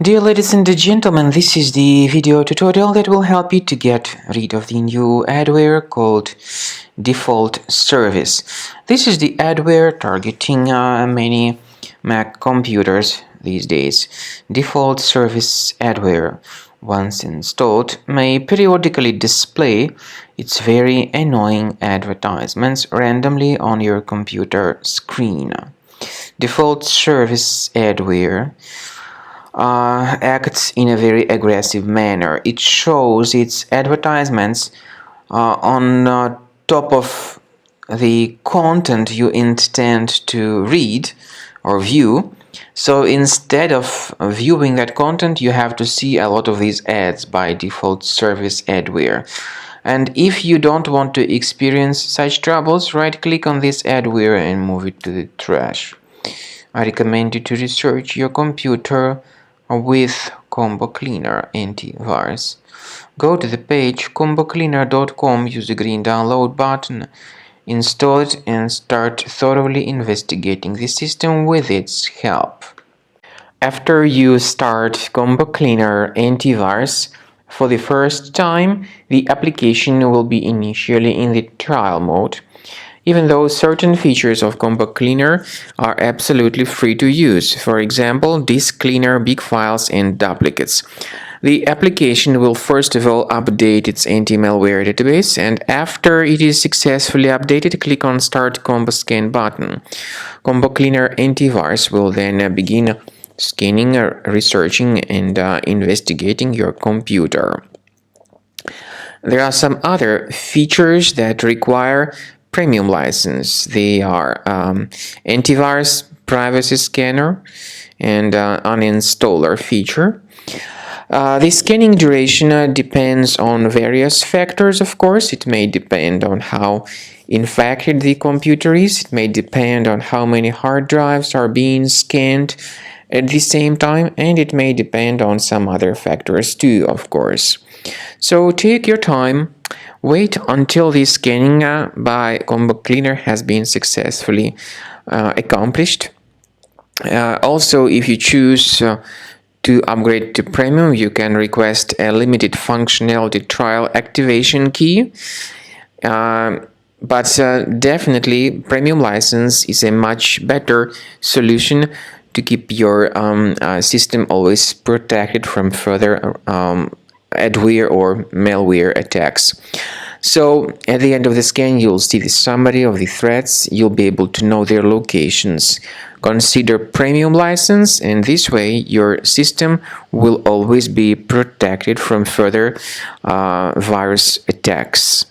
Dear ladies and gentlemen, this is the video tutorial that will help you to get rid of the new adware called DefaultService. This is the adware targeting many Mac computers these days. DefaultService adware, once installed, may periodically display its very annoying advertisements randomly on your computer screen. DefaultService adware acts in a very aggressive manner. It shows its advertisements on top of the content you intend to read or view. So instead of viewing that content, you have to see a lot of these ads by DefaultService adware. And if you don't want to experience such troubles, right-click on this adware and move it to the trash. I recommend you to research your computer with Combo Cleaner antivirus. Go to the page combocleaner.com, use the green download button, install it and start thoroughly investigating the system with its help. After you start Combo Cleaner antivirus for the first time, the application will be initially in the trial mode, even though certain features of Combo Cleaner are absolutely free to use. For example, disk cleaner, big files, and duplicates. The application will first of all update its anti-malware database, and after it is successfully updated, click on Start Combo Scan button. Combo Cleaner antivirus will then begin scanning, researching, and investigating your computer. There are some other features that require premium license. They are antivirus, privacy scanner, and uninstaller feature. The scanning duration depends on various factors, of course. It may depend on how infected the computer is. It may depend on how many hard drives are being scanned at the same time, and it may depend on some other factors too, of course. So take your time. Wait until the scanning by Combo Cleaner has been successfully accomplished. Also, if you choose to upgrade to Premium, you can request a limited functionality trial activation key. But definitely, Premium license is a much better solution to keep your system always protected from further adware or malware attacks. So at the end of the scan, you'll see the summary of the threats. You'll be able to know their locations. Consider premium license, and this way your system will always be protected from further virus attacks.